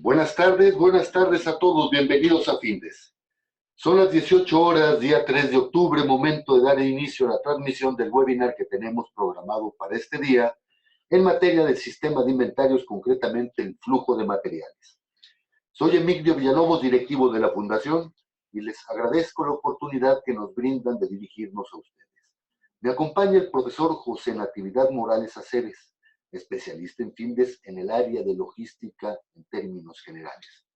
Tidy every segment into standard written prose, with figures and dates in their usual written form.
Buenas tardes a todos, bienvenidos a Findes. Son las 18 horas, día 3 de octubre, momento de dar inicio a la transmisión del webinar que tenemos programado para este día en materia del sistema de inventarios, concretamente el flujo de materiales. Soy Emilio Villalobos, directivo de la Fundación, y les agradezco la oportunidad que nos brindan de dirigirnos a ustedes. Me acompaña el profesor José Natividad Morales Aceres, especialista en Findes en el área de logística en términos generales.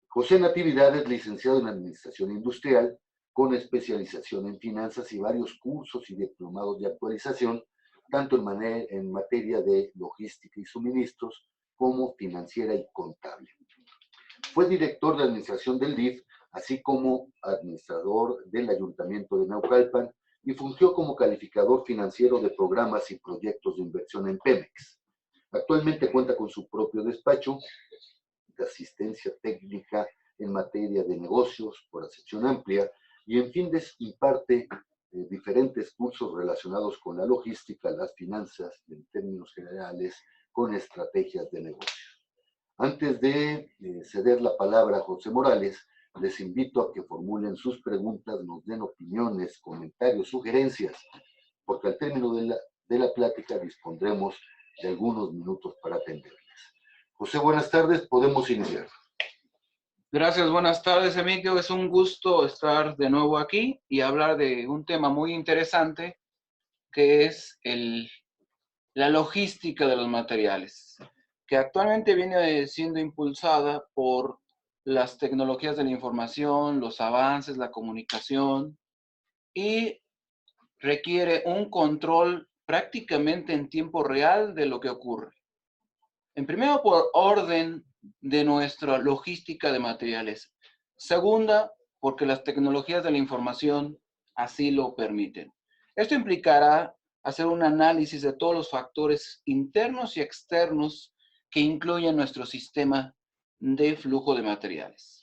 José Natividad es licenciado en Administración Industrial, con especialización en finanzas y varios cursos y diplomados de actualización, tanto en materia de logística y suministros como financiera y contable. Fue director de administración del DIF, así como administrador del Ayuntamiento de Naucalpan, y fungió como calificador financiero de programas y proyectos de inversión en Pemex. Actualmente cuenta con su propio despacho de asistencia técnica en materia de negocios por acepción amplia, y en Findes imparte diferentes cursos relacionados con la logística, las finanzas y en términos generales con estrategias de negocios. Antes de ceder la palabra a José Morales, les invito a que formulen sus preguntas, nos den opiniones, comentarios, sugerencias, porque al término de la plática dispondremos de algunos minutos para atenderles. José, buenas tardes, podemos iniciar. Gracias, buenas tardes, Emilio. Es un gusto estar de nuevo aquí y hablar de un tema muy interesante que es la logística de los materiales, que actualmente viene siendo impulsada por las tecnologías de la información, los avances, la comunicación, y requiere un control prácticamente en tiempo real de lo que ocurre. En primero, por orden de nuestra logística de materiales. Segunda, porque las tecnologías de la información así lo permiten. Esto implicará hacer un análisis de todos los factores internos y externos que incluyen nuestro sistema de flujo de materiales.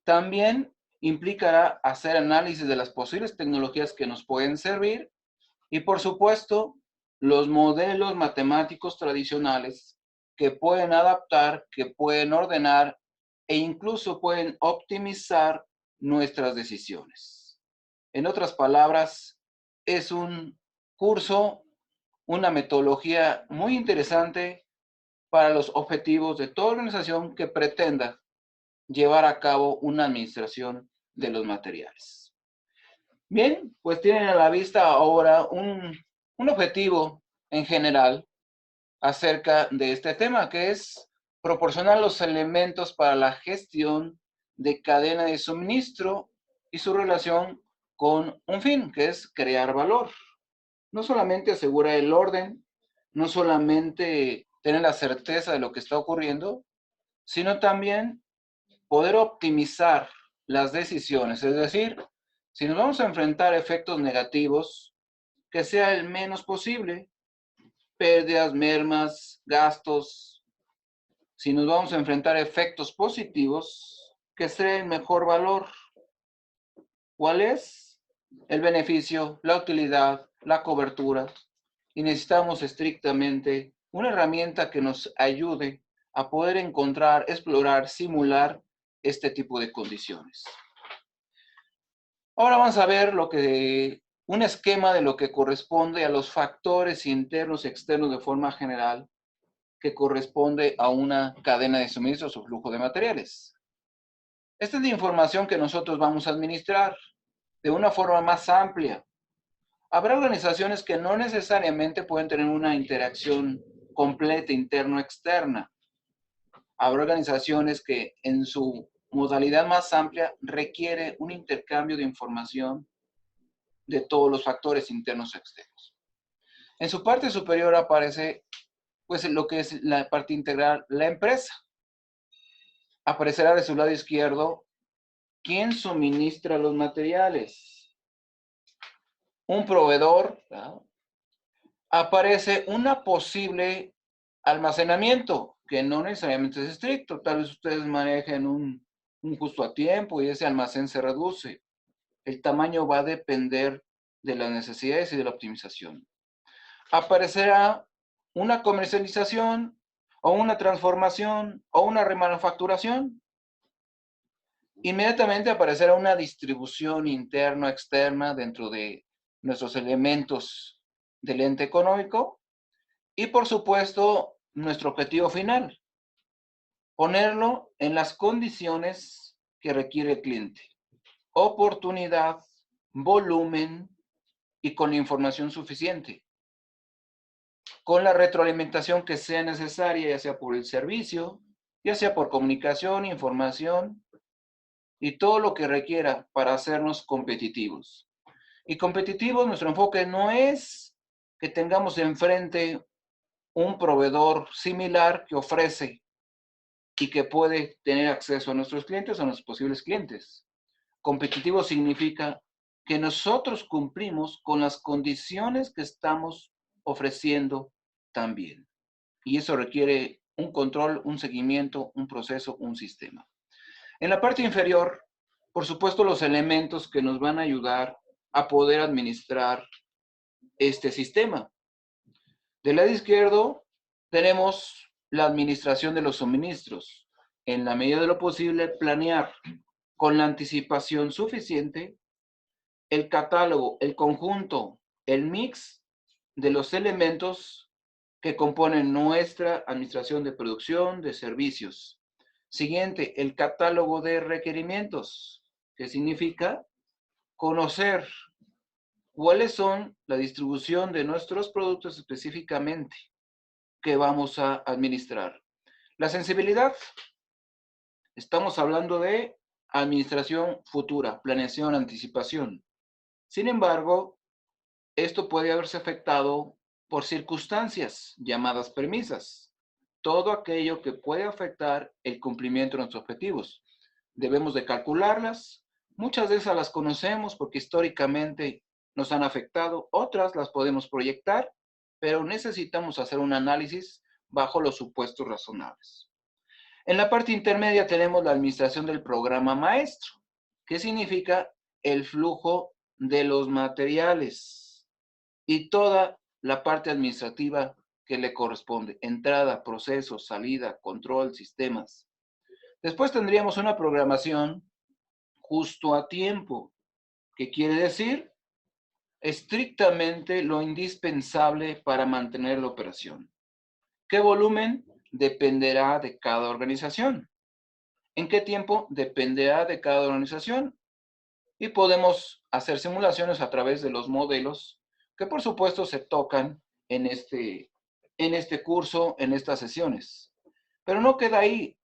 También implicará hacer análisis de las posibles tecnologías que nos pueden servir y, por supuesto, los modelos matemáticos tradicionales que pueden adaptar, que pueden ordenar e incluso pueden optimizar nuestras decisiones. En otras palabras, es un curso, una metodología muy interesante para los objetivos de toda organización que pretenda llevar a cabo una administración de los materiales. Bien, pues tienen a la vista ahora un objetivo en general acerca de este tema, que es proporcionar los elementos para la gestión de cadena de suministro y su relación con un fin, que es crear valor. No solamente asegurar el orden, no solamente tener la certeza de lo que está ocurriendo, sino también poder optimizar las decisiones, es decir, si nos vamos a enfrentar a efectos negativos, que sea el menos posible, pérdidas, mermas, gastos. Si nos vamos a enfrentar a efectos positivos, que sea el mejor valor. ¿Cuál es? El beneficio, la utilidad, la cobertura. Y necesitamos estrictamente una herramienta que nos ayude a poder encontrar, explorar, simular este tipo de condiciones. Ahora vamos a ver un esquema de lo que corresponde a los factores internos y externos de forma general que corresponde a una cadena de suministros o flujo de materiales. Esta es la información que nosotros vamos a administrar de una forma más amplia. Habrá organizaciones que no necesariamente pueden tener una interacción completa interno-externa. Habrá organizaciones que en su modalidad más amplia requiere un intercambio de información de todos los factores internos y externos. En su parte superior aparece pues lo que es la parte integral, la empresa. Aparecerá de su lado izquierdo quién suministra los materiales. Un proveedor, ¿verdad? Aparece una posible almacenamiento, que no necesariamente es estricto. Tal vez ustedes manejen un justo a tiempo y ese almacén se reduce. El tamaño va a depender de las necesidades y de la optimización. Aparecerá una comercialización o una transformación, o una remanufacturación, inmediatamente aparecerá una distribución interna-externa dentro de nuestros elementos del ente económico y, por supuesto, nuestro objetivo final, ponerlo en las condiciones que requiere el cliente. Oportunidad, volumen y con la información suficiente. Con la retroalimentación que sea necesaria, ya sea por el servicio, ya sea por comunicación, información y todo lo que requiera para hacernos competitivos. Y competitivos, nuestro enfoque no es que tengamos enfrente un proveedor similar que ofrece y que puede tener acceso a nuestros clientes o a nuestros posibles clientes. Competitivo significa que nosotros cumplimos con las condiciones que estamos ofreciendo también. Y eso requiere un control, un seguimiento, un proceso, un sistema. En la parte inferior, por supuesto, los elementos que nos van a ayudar a poder administrar este sistema. Del lado izquierdo tenemos la administración de los suministros. En la medida de lo posible, planear con la anticipación suficiente el catálogo, el conjunto, el mix de los elementos que componen nuestra administración de producción, de servicios. Siguiente, el catálogo de requerimientos, que significa conocer cuáles son la distribución de nuestros productos específicamente que vamos a administrar. La sensibilidad, estamos hablando de administración futura, planeación, anticipación. Sin embargo, esto puede haberse afectado por circunstancias llamadas premisas. Todo aquello que puede afectar el cumplimiento de nuestros objetivos. Debemos de calcularlas. Muchas de esas las conocemos porque históricamente nos han afectado. Otras las podemos proyectar, pero necesitamos hacer un análisis bajo los supuestos razonables. En la parte intermedia tenemos la administración del programa maestro, que significa el flujo de los materiales y toda la parte administrativa que le corresponde, entrada, proceso, salida, control, sistemas. Después tendríamos una programación justo a tiempo, que quiere decir estrictamente lo indispensable para mantener la operación. ¿Qué volumen? Dependerá de cada organización. ¿En qué tiempo? Dependerá de cada organización. Y podemos hacer simulaciones a través de los modelos que por supuesto se tocan en este curso, en estas sesiones. Pero no queda ahí.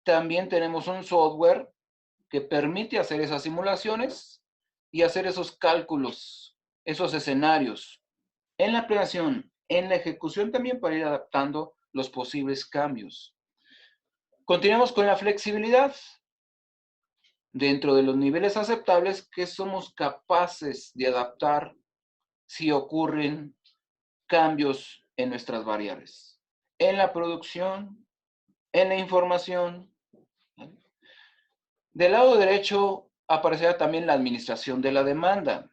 También tenemos un software que permite hacer esas simulaciones y hacer esos cálculos, esos escenarios en la planeación, en la ejecución también para ir adaptando los posibles cambios. Continuamos con la flexibilidad. Dentro de los niveles aceptables, que somos capaces de adaptar si ocurren cambios en nuestras variables, en la producción, en la información. Del lado derecho aparecerá también la administración de la demanda,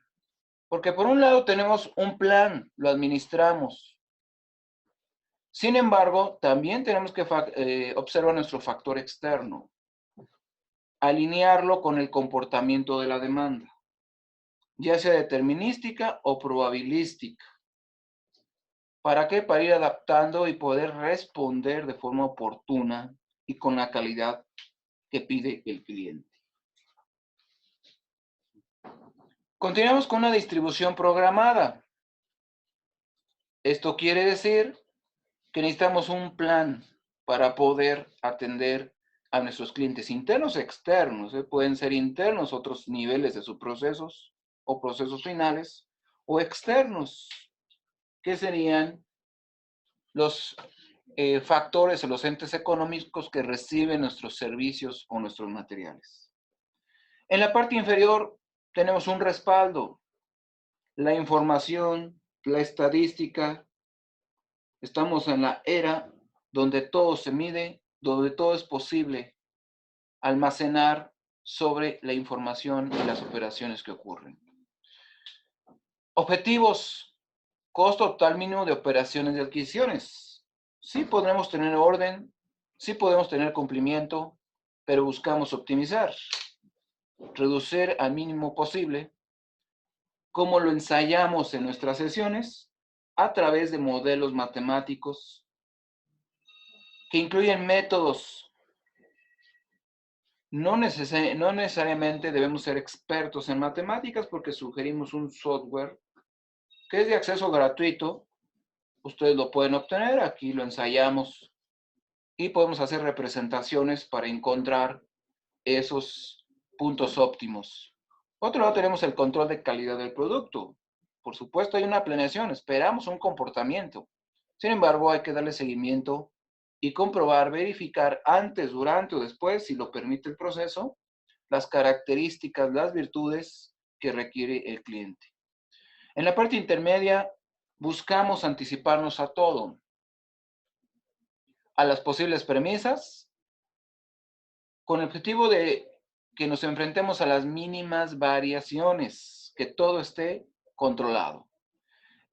porque por un lado tenemos un plan, lo administramos. Sin embargo, también tenemos que observar nuestro factor externo, alinearlo con el comportamiento de la demanda, ya sea determinística o probabilística. ¿Para qué? Para ir adaptando y poder responder de forma oportuna y con la calidad que pide el cliente. Continuamos con una distribución programada. Esto quiere decir que necesitamos un plan para poder atender a nuestros clientes internos e externos. Pueden ser internos otros niveles de sus procesos o procesos finales, o externos, que serían los factores o los entes económicos que reciben nuestros servicios o nuestros materiales. En la parte inferior tenemos un respaldo, la información, la estadística. Estamos en la era donde todo se mide, donde todo es posible almacenar sobre la información y las operaciones que ocurren. Objetivos: costo total mínimo de operaciones y adquisiciones. Sí podremos tener orden, sí podemos tener cumplimiento, pero buscamos optimizar, reducir al mínimo posible. ¿Cómo lo ensayamos en nuestras sesiones? A través de modelos matemáticos que incluyen métodos. No necesariamente debemos ser expertos en matemáticas porque sugerimos un software que es de acceso gratuito. Ustedes lo pueden obtener, aquí lo ensayamos y podemos hacer representaciones para encontrar esos puntos óptimos. Otro lado tenemos el control de calidad del producto. Por supuesto hay una planeación, esperamos un comportamiento. Sin embargo, hay que darle seguimiento y comprobar, verificar antes, durante o después, si lo permite el proceso, las características, las virtudes que requiere el cliente. En la parte intermedia, buscamos anticiparnos a todo, a las posibles premisas, con el objetivo de que nos enfrentemos a las mínimas variaciones, que todo esté controlado.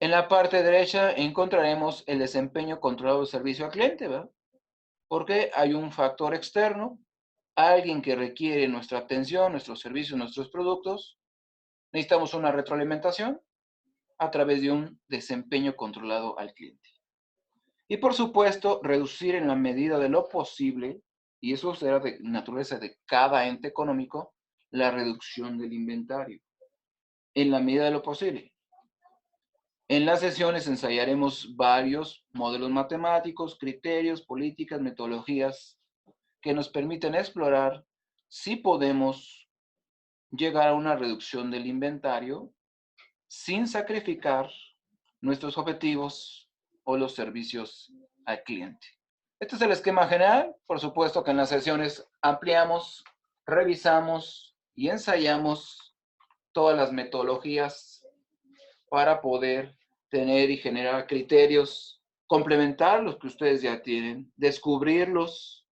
En la parte derecha encontraremos el desempeño controlado del servicio al cliente, ¿verdad? Porque hay un factor externo, alguien que requiere nuestra atención, nuestros servicios, nuestros productos. Necesitamos una retroalimentación a través de un desempeño controlado al cliente. Y por supuesto, reducir en la medida de lo posible, y eso será de naturaleza de cada ente económico, la reducción del inventario, en la medida de lo posible. En las sesiones ensayaremos varios modelos matemáticos, criterios, políticas, metodologías que nos permiten explorar si podemos llegar a una reducción del inventario sin sacrificar nuestros objetivos o los servicios al cliente. Este es el esquema general. Por supuesto que en las sesiones ampliamos, revisamos y ensayamos todas las metodologías para poder tener y generar criterios, complementar los que ustedes ya tienen, descubrirlos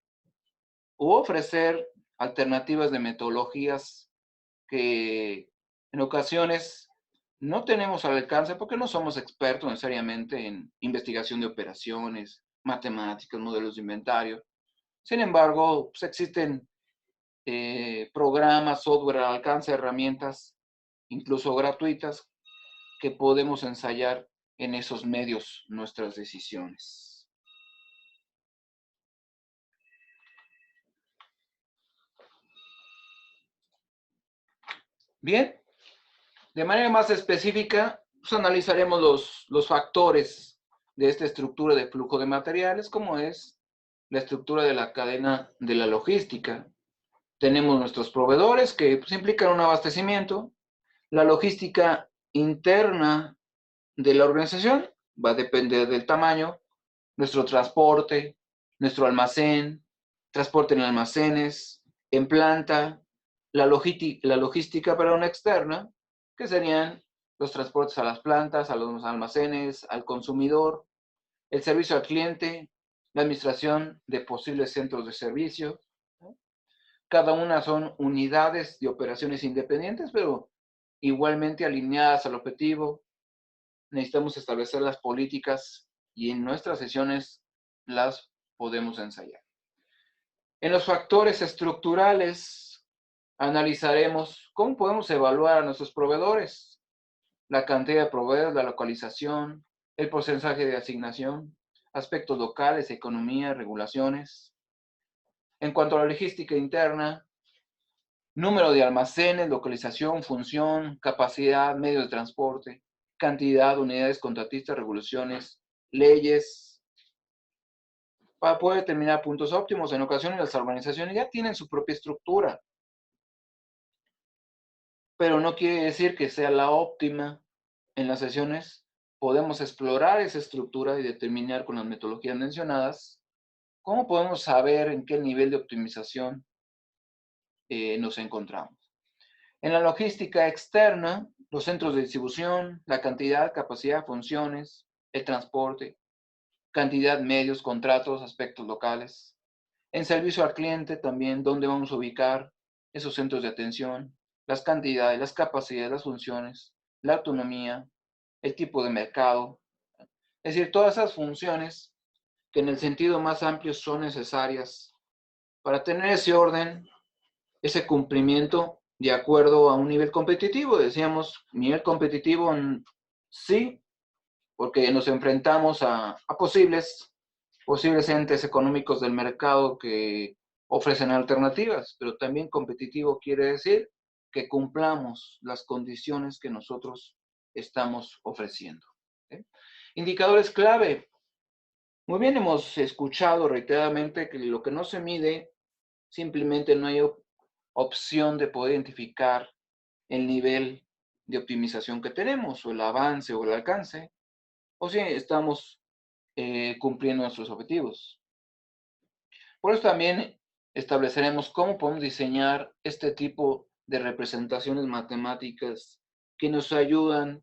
u ofrecer alternativas de metodologías que en ocasiones no tenemos al alcance porque no somos expertos necesariamente en investigación de operaciones, matemáticas, modelos de inventario. Sin embargo, pues existen programas, software al alcance, herramientas, incluso gratuitas, que podemos ensayar en esos medios nuestras decisiones. Bien, de manera más específica, pues analizaremos los factores de esta estructura de flujo de materiales, como es la estructura de la cadena de la logística. Tenemos nuestros proveedores que pues, implican un abastecimiento. La logística interna de la organización va a depender del tamaño, nuestro transporte, nuestro almacén, transporte en almacenes, en planta, la logística para una externa, que serían los transportes a las plantas, a los almacenes, al consumidor, el servicio al cliente, la administración de posibles centros de servicio. ¿No? Cada una son unidades de operaciones independientes, pero igualmente alineadas al objetivo. Necesitamos establecer las políticas y en nuestras sesiones las podemos ensayar. En los factores estructurales analizaremos cómo podemos evaluar a nuestros proveedores, la cantidad de proveedores, la localización, el porcentaje de asignación, aspectos locales, economía, regulaciones. En cuanto a la logística interna, número de almacenes, localización, función, capacidad, medios de transporte, cantidad, unidades contratistas, regulaciones, leyes, para poder determinar puntos óptimos. En ocasiones las organizaciones ya tienen su propia estructura, pero no quiere decir que sea la óptima. En las sesiones podemos explorar esa estructura y determinar con las metodologías mencionadas cómo podemos saber en qué nivel de optimización nos encontramos. En la logística externa, los centros de distribución, la cantidad, capacidad, funciones, el transporte, cantidad, medios, contratos, aspectos locales. En servicio al cliente también, dónde vamos a ubicar esos centros de atención, las cantidades, las capacidades, las funciones, la autonomía, el tipo de mercado. Es decir, todas esas funciones que en el sentido más amplio son necesarias para tener ese orden, ese cumplimiento de acuerdo a un nivel competitivo. Decíamos, nivel competitivo sí, porque nos enfrentamos a posibles entes económicos del mercado que ofrecen alternativas, pero también competitivo quiere decir que cumplamos las condiciones que nosotros estamos ofreciendo. ¿Sí? Indicadores clave. Muy bien, hemos escuchado reiteradamente que lo que no se mide, simplemente no hay opción de poder identificar el nivel de optimización que tenemos, o el avance o el alcance, o si estamos cumpliendo nuestros objetivos. Por eso también estableceremos cómo podemos diseñar este tipo de representaciones matemáticas que nos ayudan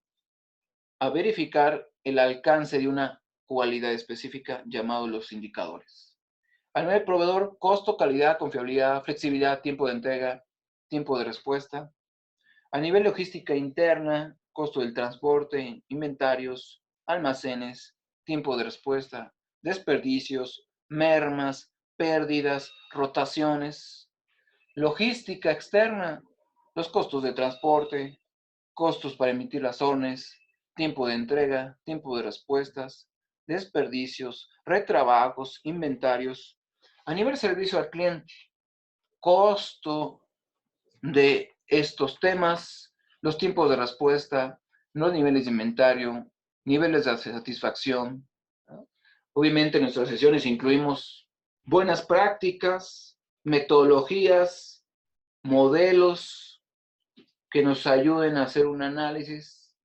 a verificar el alcance de una cualidad específica llamado los indicadores. A nivel proveedor, costo, calidad, confiabilidad, flexibilidad, tiempo de entrega, tiempo de respuesta. A nivel logística interna, costo del transporte, inventarios, almacenes, tiempo de respuesta, desperdicios, mermas, pérdidas, rotaciones. Logística externa, los costos de transporte, costos para emitir las órdenes, tiempo de entrega, tiempo de respuestas, desperdicios, retrabajos, inventarios. A nivel servicio al cliente, costo de estos temas, los tiempos de respuesta, los niveles de inventario, niveles de satisfacción, ¿no? Obviamente en nuestras sesiones incluimos buenas prácticas, metodologías, modelos que nos ayuden a hacer un análisis.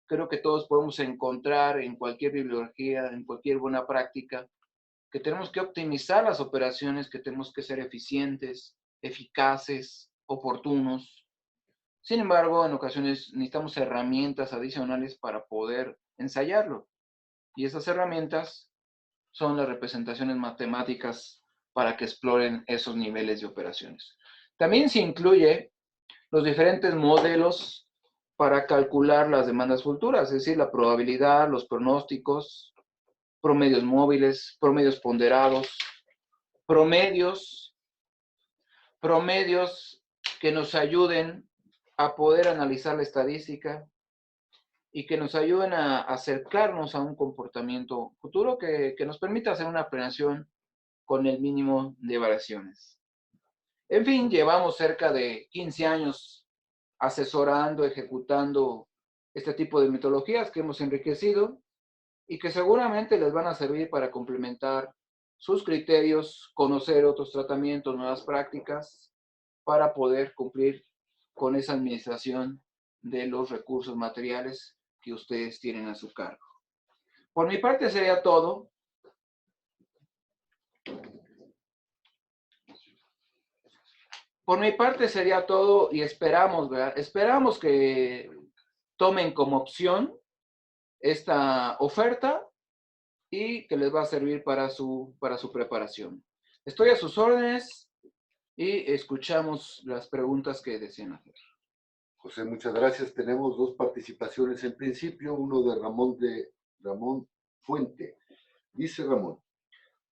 Creo que todos podemos encontrar en cualquier bibliografía, en cualquier buena práctica, que tenemos que optimizar las operaciones, que tenemos que ser eficientes, eficaces, oportunos. Sin embargo, en ocasiones necesitamos herramientas adicionales para poder ensayarlo. Y esas herramientas son las representaciones matemáticas para que exploren esos niveles de operaciones. También se incluye los diferentes modelos para calcular las demandas futuras, es decir, la probabilidad, los pronósticos, promedios móviles, promedios ponderados, promedios que nos ayuden a poder analizar la estadística y que nos ayuden a acercarnos a un comportamiento futuro que nos permita hacer una planeación con el mínimo de variaciones. En fin, llevamos cerca de 15 años asesorando, ejecutando este tipo de metodologías que hemos enriquecido y que seguramente les van a servir para complementar sus criterios, conocer otros tratamientos, nuevas prácticas, para poder cumplir con esa administración de los recursos materiales que ustedes tienen a su cargo. Por mi parte sería todo. Por mi parte sería todo y esperamos, ¿verdad? Esperamos que tomen como opción esta oferta y que les va a servir para su preparación. Estoy a sus órdenes y escuchamos las preguntas que deseen hacer. José, muchas gracias. Tenemos dos participaciones en principio, uno de Ramón Fuente. Dice Ramón,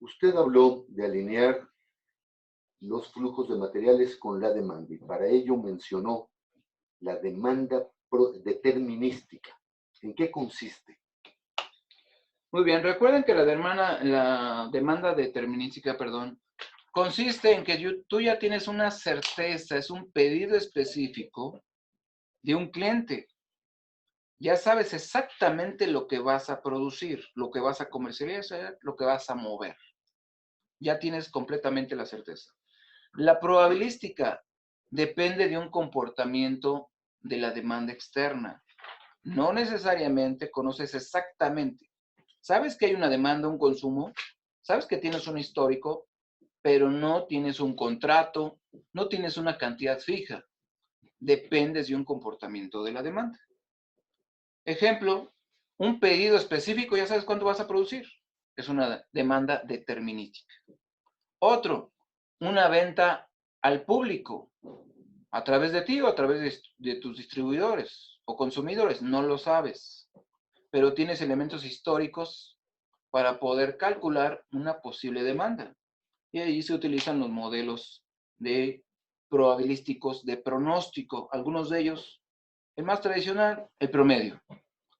usted habló de alinear los flujos de materiales con la demanda y para ello mencionó la demanda determinística. ¿En qué consiste? Muy bien, recuerden que la demanda determinística, consiste en que tú ya tienes una certeza, es un pedido específico de un cliente. Ya sabes exactamente lo que vas a producir, lo que vas a comercializar, lo que vas a mover. Ya tienes completamente la certeza. La probabilística depende de un comportamiento de la demanda externa. No necesariamente conoces exactamente. Sabes que hay una demanda, un consumo, sabes que tienes un histórico, pero no tienes un contrato, no tienes una cantidad fija. Dependes de un comportamiento de la demanda. Ejemplo, un pedido específico, ya sabes cuánto vas a producir. Es una demanda determinística. Otro, una venta al público, a través de ti o a través de tus distribuidores o consumidores, no lo sabes, pero tienes elementos históricos para poder calcular una posible demanda. Y ahí se utilizan los modelos de probabilísticos de pronóstico. Algunos de ellos, el más tradicional, el promedio.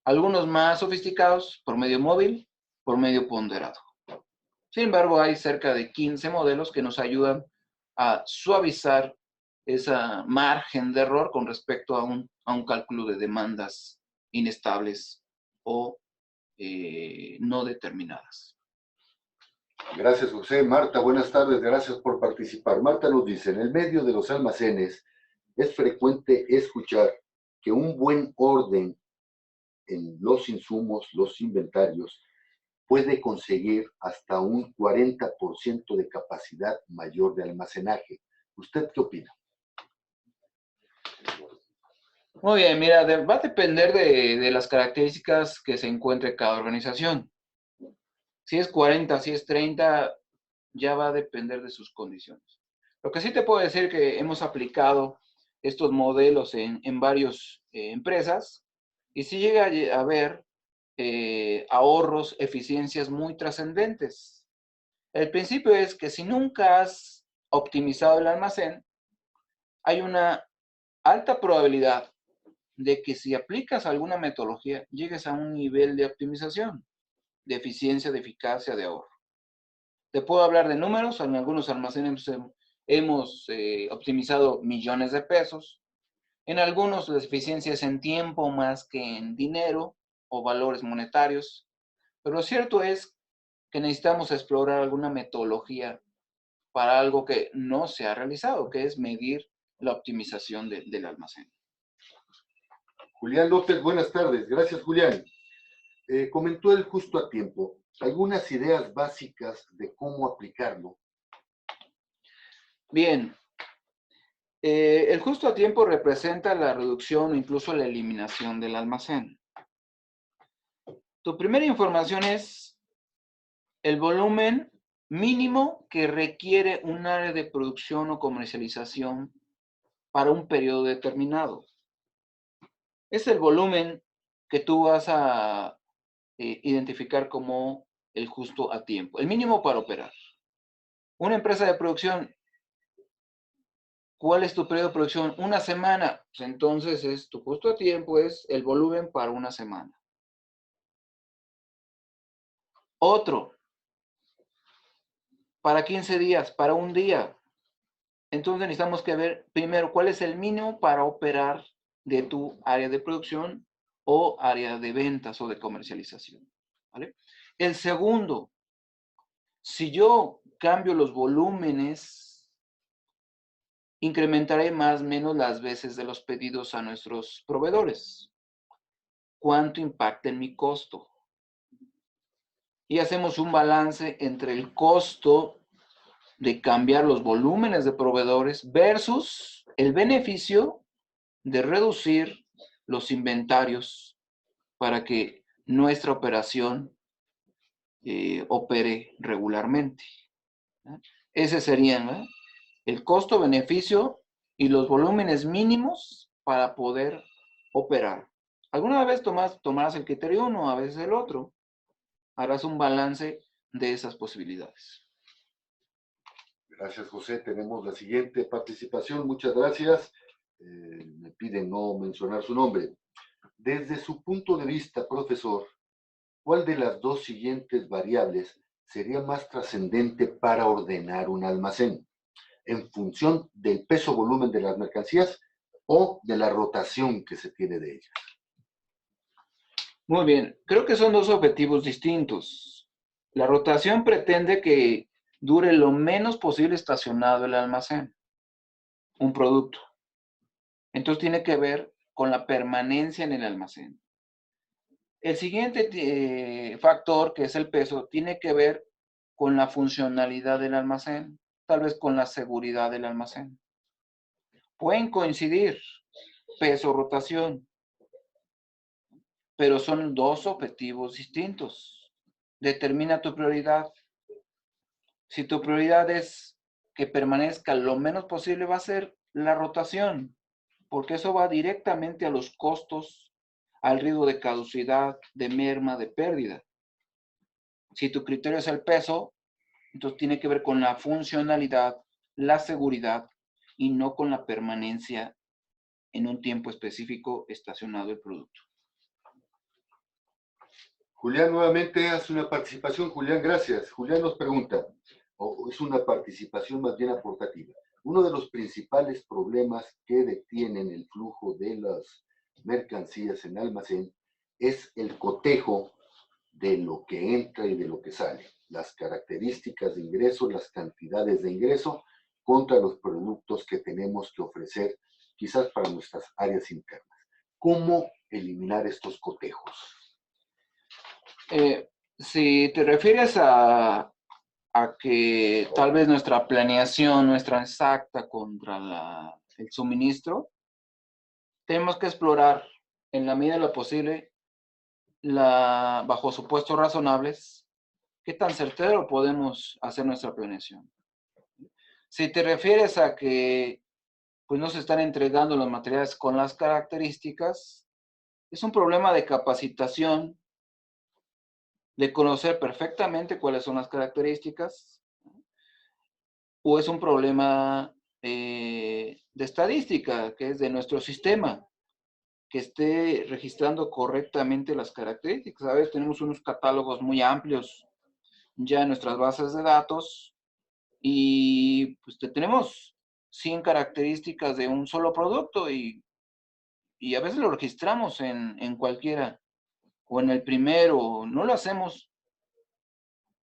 Algunos más sofisticados, promedio móvil, promedio ponderado. Sin embargo, hay cerca de 15 modelos que nos ayudan a suavizar esa margen de error con respecto a un cálculo de demandas inestables o no determinadas. Gracias, José. Marta, buenas tardes. Gracias por participar. Marta nos dice, en el medio de los almacenes es frecuente escuchar que un buen orden en los insumos, los inventarios, puede conseguir hasta un 40% de capacidad mayor de almacenaje. ¿Usted qué opina? Muy bien, mira, va a depender de las características que se encuentre cada organización. Si es 40, si es 30, ya va a depender de sus condiciones. Lo que sí te puedo decir que hemos aplicado estos modelos en varias empresas y sí llega a haber ahorros, eficiencias muy trascendentes. El principio es que si nunca has optimizado el almacén, hay una alta probabilidad de que si aplicas alguna metodología, llegues a un nivel de optimización, de eficiencia, de eficacia, de ahorro. Te puedo hablar de números, en algunos almacenes hemos optimizado millones de pesos, en algunos la eficiencia es en tiempo más que en dinero o valores monetarios, pero lo cierto es que necesitamos explorar alguna metodología para algo que no se ha realizado, que es medir la optimización del almacén. Julián López, buenas tardes. Gracias, Julián. Comentó él justo a tiempo algunas ideas básicas de cómo aplicarlo. Bien, el justo a tiempo representa la reducción o incluso la eliminación del almacén. Tu primera información es el volumen mínimo que requiere un área de producción o comercialización para un periodo determinado. Es el volumen que tú vas a identificar como el justo a tiempo, el mínimo para operar. Una empresa de producción, ¿cuál es tu periodo de producción? Una semana. Pues entonces tu justo a tiempo es el volumen para una semana. Otro, para 15 días, para un día. Entonces necesitamos que ver primero cuál es el mínimo para operar de tu área de producción o área de ventas o de comercialización. ¿Vale? El segundo, si yo cambio los volúmenes, incrementaré más o menos las veces de los pedidos a nuestros proveedores. ¿Cuánto impacta en mi costo? Y hacemos un balance entre el costo de cambiar los volúmenes de proveedores versus el beneficio de reducir los inventarios para que nuestra operación opere regularmente. Ese serían, ¿no?, el costo-beneficio y los volúmenes mínimos para poder operar. Alguna vez tomarás el criterio uno, a veces el otro. Harás un balance de esas posibilidades. Gracias, José. Tenemos la siguiente participación. Muchas gracias. Me piden no mencionar su nombre. Desde su punto de vista, profesor, ¿cuál de las dos siguientes variables sería más trascendente para ordenar un almacén? ¿En función del peso-volumen de las mercancías o de la rotación que se tiene de ellas? Muy bien, creo que son dos objetivos distintos. La rotación pretende que dure lo menos posible estacionado el almacén, un producto. Entonces tiene que ver con la permanencia en el almacén. El siguiente factor, que es el peso, tiene que ver con la funcionalidad del almacén, tal vez con la seguridad del almacén. Pueden coincidir peso, rotación, pero son dos objetivos distintos. Determina tu prioridad. Si tu prioridad es que permanezca lo menos posible, va a ser la rotación, porque eso va directamente a los costos, al riesgo de caducidad, de merma, de pérdida. Si tu criterio es el peso, entonces tiene que ver con la funcionalidad, la seguridad y no con la permanencia en un tiempo específico estacionado el producto. Julián nuevamente hace una participación. Julián, gracias. Julián nos pregunta, o es una participación más bien aportativa. Uno de los principales problemas que detienen el flujo de las mercancías en almacén es el cotejo de lo que entra y de lo que sale, las características de ingreso, las cantidades de ingreso contra los productos que tenemos que ofrecer quizás para nuestras áreas internas. ¿Cómo eliminar estos cotejos? Si te refieres a que tal vez nuestra planeación, nuestra exacta contra el suministro, tenemos que explorar en la medida de lo posible, bajo supuestos razonables, qué tan certero podemos hacer nuestra planeación. Si te refieres a que pues, no se están entregando los materiales con las características, es un problema de capacitación, de conocer perfectamente cuáles son las características, o es un problema de estadística, que es de nuestro sistema, que esté registrando correctamente las características. A veces tenemos unos catálogos muy amplios ya en nuestras bases de datos y pues tenemos 100 características de un solo producto y a veces lo registramos en cualquiera o en el primero, no lo hacemos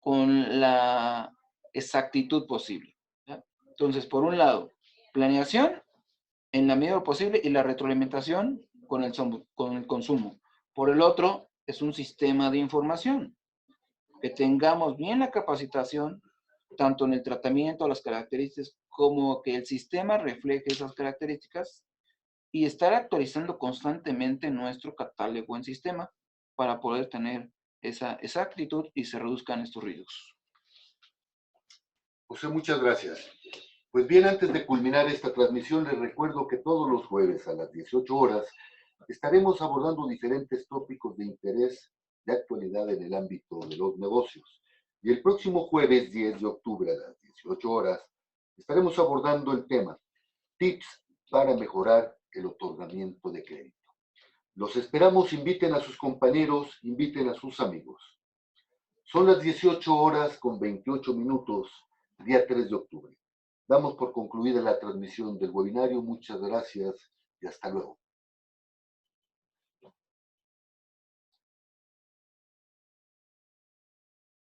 con la exactitud posible, ¿ya? Entonces, por un lado, planeación en la medida de lo posible y la retroalimentación con el consumo. Por el otro, es un sistema de información, que tengamos bien la capacitación, tanto en el tratamiento, las características, como que el sistema refleje esas características y estar actualizando constantemente nuestro catálogo en sistema para poder tener esa exactitud y se reduzcan estos riesgos. José, muchas gracias. Pues bien, antes de culminar esta transmisión, les recuerdo que todos los jueves a las 18 horas estaremos abordando diferentes tópicos de interés de actualidad en el ámbito de los negocios. Y el próximo jueves 10 de octubre a las 18 horas estaremos abordando el tema Tips para mejorar el otorgamiento de crédito. Los esperamos, inviten a sus compañeros, inviten a sus amigos. Son las 18 horas con 28 minutos, día 3 de octubre. Damos por concluida la transmisión del webinario. Muchas gracias y hasta luego.